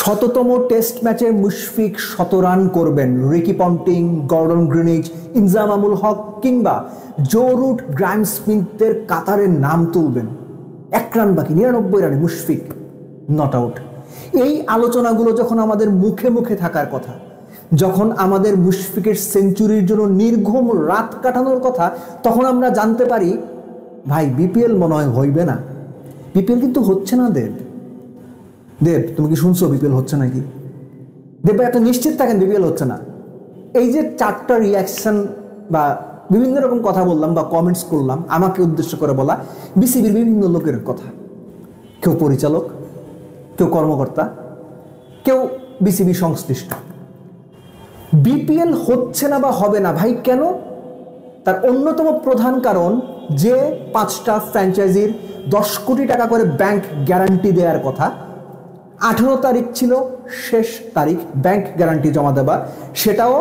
শততম টেস্ট ম্যাচে মুশফিক ১০০ রান করবেন, Ricky Ponting, Gordon Greenidge, Inzamamul Haq কিংবা জো রুট, গ্র্যান্ড স্মিথদের কাতারে নাম তুলবেন। ১ রান বাকি, ৯৯ রানে মুশফিক নট আউট। এই আলোচনাগুলো যখন আমাদের মুখে মুখে থাকার কথা, যখন আমাদের মুশফিকের সেঞ্চুরির জন্য নির্ঘুম রাত কাটানোর কথা, তখন আমরা জানতে পারি ভাই বিপিএল মনে হয় হইবে না। বিপিএল কিন্তু হচ্ছে না। দেব, তুমি কি শুনছো বিপিএল হচ্ছে নাকি? দেব ভাই, এত নিশ্চিত থাকেন বিপিএল হচ্ছে না। এই যে 4টা রিয়াকশন বা বিভিন্ন রকম কথা বললাম বা কমেন্টস করলাম, আমাকে উদ্দেশ্য করে বলা বিসিবির বিভিন্ন লোকের কথা। কেউ পরিচালক, কেউ কর্মকর্তা, কেউ বিসিবি সংশ্লিষ্ট। বিপিএল হচ্ছে না বা হবে না ভাই কেন? তার অন্যতম প্রধান কারণ যে 5টা ফ্র্যাঞ্চাইজির 10 কোটি টাকা করে ব্যাংক গ্যারান্টি দেওয়ার কথা, 18 তারিখ ছিল শেষ তারিখ ব্যাংক গ্যারান্টি জমা দেবার, সেটাও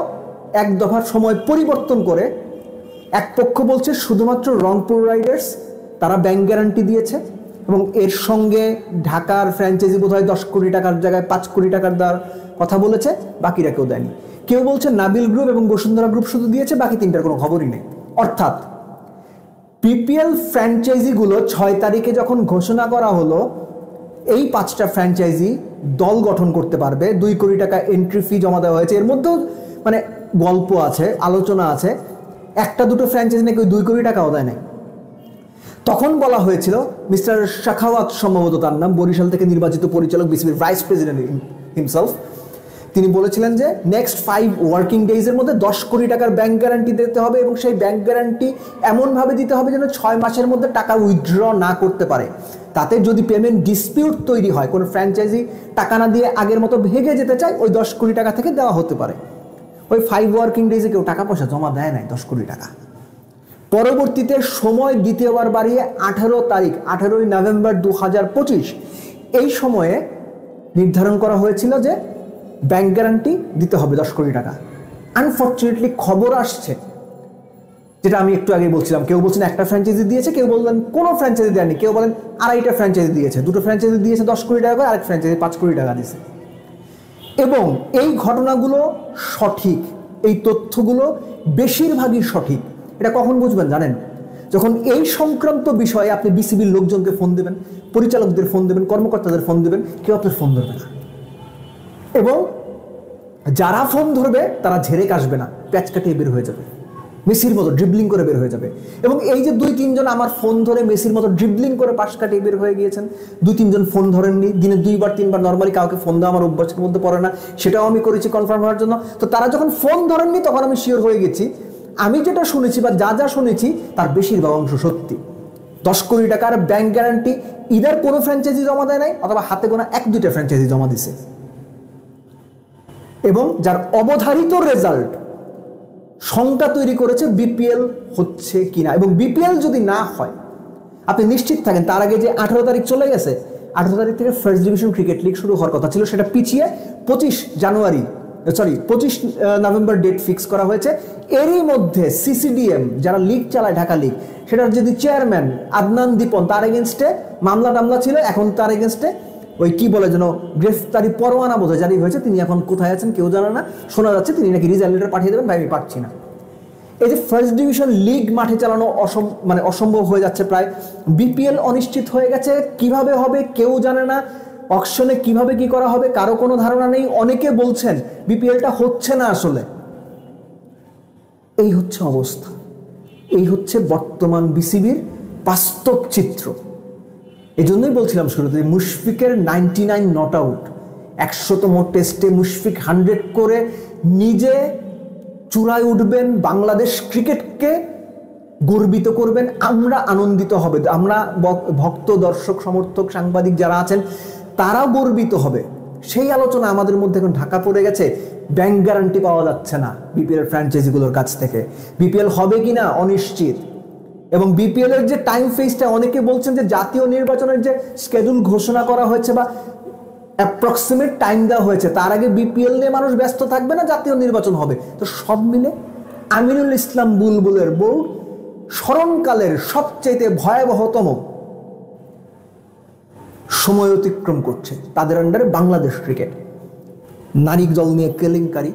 এক দফার সময় পরিবর্তন করে এক পক্ষ বলছে শুধুমাত্র রংপুর রাইডার্স তারা ব্যাংক গ্যারান্টি দিয়েছে এবং এর সঙ্গে ঢাকার ফ্র্যাঞ্চাইজি বোধহয় 10 কোটি টাকার জায়গায় 5 কোটি টাকার দেওয়ার কথা বলেছে, বাকিরা কেউ দেয়নি। কেউ বলছে নাবিল গ্রুপ এবং বসুন্ধরা গ্রুপ শুধু দিয়েছে, বাকি 3টার কোনো খবরই নেই। অর্থাৎ বিপিএল ফ্র্যাঞ্চাইজিগুলো 6 তারিখে যখন ঘোষণা করা হলো এই 5টা ফ্র্যাঞ্চাইজি দল গঠন করতে পারবে, 2 কোটি টাকা এন্ট্রি ফি জমা দেওয়া হয়েছে, এর মধ্যেও মানে গল্প আছে, আলোচনা আছে, একটা দুটো ফ্র্যাঞ্চাইজি নাকি 2 কোটি টাকাও দেয় নাই। তখন বলা হয়েছিল, মিস্টার শাখাওয়াত সম্ভবত তার নাম, বরিশাল থেকে নির্বাচিত পরিচালক, বিসিবির ভাইস প্রেসিডেন্ট হিমসেলফ, তিনি বলেছিলেন যে নেক্সট 5 ওয়ার্কিং ডেজের মধ্যে 10 কোটি টাকার ব্যাংক গ্যারান্টি দিতে হবে এবং সেই ব্যাংক গ্যারান্টি এমনভাবে দিতে হবে যেন 6 মাসের মধ্যে টাকা উইথড্র না করতে পারে। তাতে যদি পেমেন্ট ডিসপিউট তৈরি হয়, কোনো ফ্র্যাঞ্চাইজি টাকা না দিয়ে আগের মতো ভেঙে যেতে চায়, ওই 10 কোটি টাকা থেকে দেওয়া হতে পারে। ওই 5 ওয়ার্কিং ডেজে কেউ টাকা পয়সা জমা দেয় নাই 10 কোটি টাকা। পরবর্তীতে সময় দ্বিতীয়বার বাড়িয়ে 18 তারিখ 18ই নভেম্বর 2025 এই সময়ে নির্ধারণ করা হয়েছিল যে ব্যাংক গ্যারান্টি দিতে হবে 10 কোটি টাকা। আনফর্চুনেটলি খবর আসছে, যেটা আমি একটু আগে বলছিলাম, কেউ বলছেন একটা ফ্র্যাঞ্চাইজি দিয়েছে, কেউ বললেন কোনো ফ্র্যাঞ্চাইজি দেয়নি, কেউ বলেন আড়াইটা ফ্র্যাঞ্চাইজি দিয়েছে, 2টো ফ্র্যাঞ্চাইজি দিয়েছে 10 কোটি টাকা করে, আরেক ফ্র্যাঞ্চাইজি 5 কোটি টাকা দিয়েছে। এবং এই ঘটনাগুলো সঠিক, এই তথ্যগুলো বেশিরভাগই সঠিক। এটা কখন বুঝবেন জানেন? যখন এই সংক্রান্ত বিষয়ে আপনি বিসিবির লোকজনকে ফোন দেবেন, পরিচালকদের ফোন দেবেন, কর্মকর্তাদের ফোন দেবেন, কেউ আপনার ফোন ধরবে না। এবং যারা ফোন ধরবে তারা ঝেড়ে কাশবে না, প্যাচ কাটিয়ে বের হয়ে যাবে, মেসির মতো ড্রিবলিং করে বের হয়ে যাবে। এবং এই যে 2-3 জন আমার ফোন ধরে মেসির মতো ড্রিবলিং করে পাশ কাটিয়ে বের হয়ে গিয়েছেন, 2-3 জন ফোন ধরেননি, দিনে 2-3 বার নর্মালি কাউকে ফোন দেওয়া আমার অভ্যাসের মধ্যে পড়ে না, সেটাও আমি করেছি কনফার্ম হওয়ার জন্য। তো তারা যখন ফোন ধরেননি তখন আমি শিওর হয়ে গেছি আমি যেটা শুনেছি বা যা শুনেছি তার বেশিরভাগ অংশ সত্যি। 10 কোটি টাকার ব্যাংক গ্যারান্টি ইদার কোনো ফ্র্যাঞ্চাইজি জমা দেয় নাই, অথবা হাতে গোনা 1-2টা ফ্র্যাঞ্চাইজি জমা দিছে, এবং যার অবধারিত রেজাল্ট শঙ্কা তৈরি করেছে বিপিএল হচ্ছে কিনা। এবং বিপিএল যদি না হয় আপনি নিশ্চিত থাকেন তার আগে যে 18 তারিখ চলে গেছে, 18 তারিখ থেকে ফার্স্ট ডিভিশন ক্রিকেট লিগ শুরু হওয়ার কথা ছিল, সেটা পিছিয়ে 25 নভেম্বর ডেট ফিক্স করা হয়েছে। এরই মধ্যে সিসিডিএম যারা লিগ চালায়, ঢাকা লিগ, সেটার যদি চেয়ারম্যান আদনান দীপন, তার এগেনস্টে মামলা ছিল, এখন তার এগেনস্টে ওই কি বলে যেন গ্রেফতারি পরোয়ানা বোধহয় জারি হয়েছে। তিনি এখন কোথায় আছেন কেউ জানে না, শোনা যাচ্ছে তিনি নাকি রিজাইন লেটার পাঠিয়ে দেবেন, ভাই আমি পাচ্ছি না। এই যে ফার্স্ট ডিভিশন লিগ মাঠে চালানো অসম্ভব হয়ে যাচ্ছে প্রায়। বিপিএল অনিশ্চিত হয়ে গেছে, কিভাবে হবে কেউ জানে না, অকশনে কিভাবে কি করা হবে কারো কোনো ধারণা নেই। অনেকে বলছেন বিপিএলটা হচ্ছে না আসলে। এই হচ্ছে অবস্থা, এই হচ্ছে বর্তমান বিসিবির বাস্তব চিত্র। এই জন্যই বলছিলাম শুরুতে মুশফিকের 99 নট আউট, 100তম টেস্টে মুশফিক 100 করে নিজে চূড়ায় উঠবেন, বাংলাদেশ ক্রিকেটকে গর্বিত করবেন, আমরা আনন্দিত হবে, আমরা ভক্ত, দর্শক, সমর্থক, সাংবাদিক যারা আছেন তারাও গর্বিত হবে। সেই আলোচনা আমাদের মধ্যে এখন ঢাকা পড়ে গেছে। ব্যাংক গ্যারান্টি পাওয়া যাচ্ছে না বিপিএল ফ্র্যাঞ্চাইজিগুলোর কাছ থেকে, বিপিএল হবে কিনা অনিশ্চিত। এবং বিপিএল এর যে টাইম ফেজটা, অনেকে বলছেন যে জাতীয় নির্বাচনের যে স্কেডিউল ঘোষণা করা হয়েছে বা অ্যাপ্রক্সিমেট টাইম দেওয়া হয়েছে, তার আগে বিপিএল নিয়ে মানুষ ব্যস্ত থাকবে না, জাতীয় নির্বাচন হবে। তো সব মিলে আমিনুল ইসলাম বুলবুলের বোর্ড স্মরণকালের সবচেয়ে ভয়াবহতম সময় অতিক্রম করছে, তাদের আন্ডারে বাংলাদেশ ক্রিকেট। নারী দল নিয়ে কেলেঙ্কারি,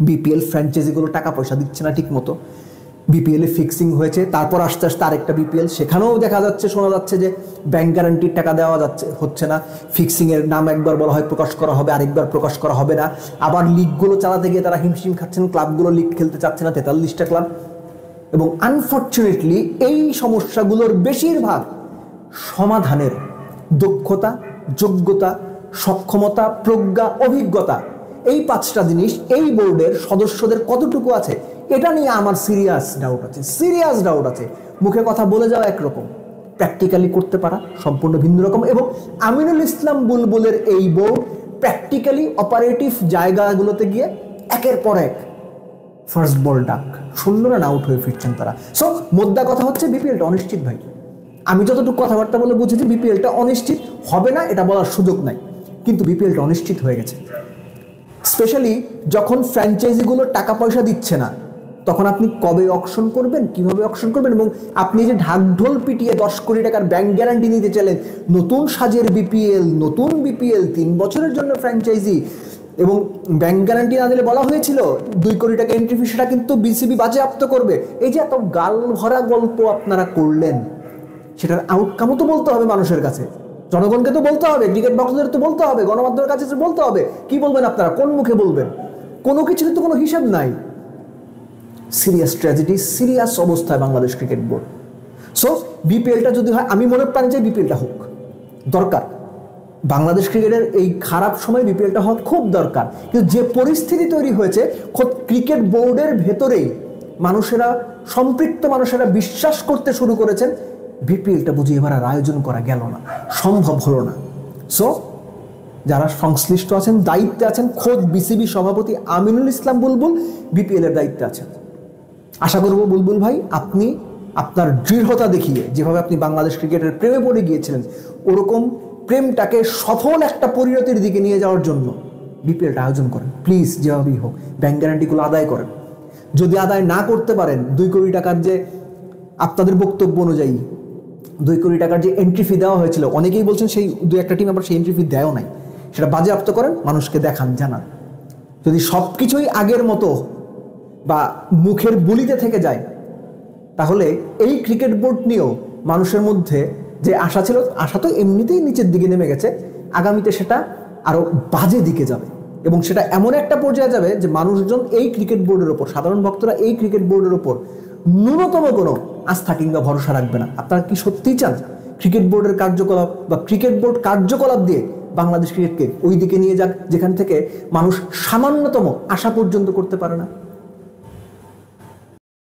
বিপিএল ফ্র্যাঞ্চাইজিগুলো টাকা পয়সা দিচ্ছে না ঠিক মতো, বিপিএল এ ফিক্সিং হয়েছে, তারপর আস্তে আস্তে আরেকটা বিপিএল, সেখানেও দেখা যাচ্ছে, শোনা যাচ্ছে যে ব্যাংক গ্যারান্টির টাকা দেওয়া হচ্ছে না, ফিক্সিংয়ের নাম একবার বলা হয় প্রকাশ করা হবে, আরেকবার প্রকাশ করা হবে না, আবার লিগগুলো চালাতে গিয়ে তারা হিমশিম খাচ্ছেন, ক্লাবগুলো লিগ খেলতে চাচ্ছে না, 43টা ক্লাব। এবং আনফর্চুনেটলি এই সমস্যাগুলোর বেশিরভাগ সমাধানের দক্ষতা, যোগ্যতা, সক্ষমতা, প্রজ্ঞা, অভিজ্ঞতা, এই 5টা জিনিস এই বোর্ডের সদস্যদের কতটুকু আছে এটা নিয়ে আমার সিরিয়াস ডাউট আছে। মুখে কথা বলে যাওয়া একরকম, প্র্যাকটিক্যালি করতে পারা সম্পূর্ণ ভিন্ন রকম। এবং আমিনুল ইসলাম বুলবুলের এই বোর্ড প্র্যাকটিক্যালি অপারেটিভ জায়গাগুলোতে গিয়ে একের পর এক ফার্স্ট বল ডাক, 0 রান আউট হয়ে ফিরছেন তারা। সো মোদ্দা কথা হচ্ছে বিপিএলটা অনিশ্চিত ভাই। আমি যতটুকু কথাবার্তা বলে বুঝেছি বিপিএলটা অনিশ্চিত হবে না, এটা বলার সুযোগ নাই, কিন্তু বিপিএলটা অনিশ্চিত হয়ে গেছে। স্পেশালি যখন ফ্র্যাঞ্চাইজিগুলো টাকা পয়সা দিচ্ছে না, তখন আপনি কবে অকশন করবেন, কিভাবে অকশন করবেন? এবং আপনি যে ঢাকঢোল পিটিয়ে 10 কোটি টাকার ব্যাংক গ্যারান্টি নিতে চাইলেন, নতুন সাজের বিপিএল, নতুন বিপিএল, 3 বছরের জন্য ফ্র্যাঞ্চাইজি, এবং ব্যাংক গ্যারান্টি না দিলে বলা হয়েছিল 2 কোটি টাকা এন্ট্রি ফি, সেটা কিন্তু বিসিবি বাজেয়াপ্ত করবে। এই যে এত গাল ভরা গল্প আপনারা করলেন, সেটার আউটকামও তো বলতে হবে মানুষের কাছে, জনগণকে তো বলতে হবে, ক্রিকেট ভক্তদের তো বলতে হবে, গণমাধ্যমের কাছে তো বলতে হবে। কি বলবেন আপনারা, কোন মুখে বলবেন? কোনো কিছুর তো কোনো হিসাব নাই। সিরিয়াস ট্র্যাজেডি, সিরিয়াস অবস্থায় বাংলাদেশ ক্রিকেট বোর্ড। সো বিপিএলটা যদি হয়, আমি মনে প্রাণ চাই বিপিএলটা হোক, দরকার। বাংলাদেশ ক্রিকেটের এই খারাপ সময় বিপিএলটা হওয়া খুব দরকার। কিন্তু যে পরিস্থিতি তৈরি হয়েছে, খোদ ক্রিকেট বোর্ডের ভেতরেই মানুষেরা, সম্পৃক্ত মানুষেরা বিশ্বাস করতে শুরু করেছেন বিপিএলটা বুঝি এবার আর আয়োজন করা গেল না, সম্ভব হলো না। সো যারা সংশ্লিষ্ট আছেন, দায়িত্বে আছেন, খোদ বিসিবি সভাপতি আমিনুল ইসলাম বুলবুল বিপিএল এর দায়িত্বে আছেন। আশা করব বুলবুল ভাই, আপনি আপনার দৃঢ়তা দেখিয়ে যেভাবে আপনি বাংলাদেশ ক্রিকেটের প্রেমে পড়ে গিয়েছিলেন, ওরকম প্রেমটাকে সফল একটা পরিণতির দিকে নিয়ে যাওয়ার জন্য বিপিএলটা আয়োজন করেন প্লিজ। যেভাবেই হোক ব্যাংক গ্যারান্টিগুলো আদায় করেন। যদি আদায় না করতে পারেন, 2 কোটি টাকার যে আপনাদের বক্তব্য অনুযায়ী 2 কোটি টাকার যে এন্ট্রি ফি দেওয়া হয়েছিল, অনেকেই বলছেন সেই 2-1টা টিম আবার সেই এন্ট্রি ফি দেওয়া নাই, সেটা বাজেয়াপ্ত করেন, মানুষকে দেখান, জানান। যদি সব কিছুই আগের মতো বা মুখের বুলিতে থেকে যায়, তাহলে এই ক্রিকেট বোর্ড নিয়েও মানুষের মধ্যে যে আশা ছিল, আশা তো এমনিতেই নিচের দিকে নেমে গেছে, আগামীতে সেটা আরো বাজে দিকে যাবে। এবং সেটা এমন একটা পর্যায়ে যাবে যে মানুষজন এই ক্রিকেট বোর্ডের ওপর, সাধারণ ভক্তরা এই ক্রিকেট বোর্ডের ওপর ন্যূনতম কোনো আস্থা কিংবা ভরসা রাখবে না। আপনারা কি সত্যিই চান ক্রিকেট বোর্ডের কার্যকলাপ বা ক্রিকেট বোর্ড কার্যকলাপ দিয়ে বাংলাদেশ ক্রিকেটকে ওই দিকে নিয়ে যাক যেখান থেকে মানুষ সামান্যতম আশা পর্যন্ত করতে পারে না?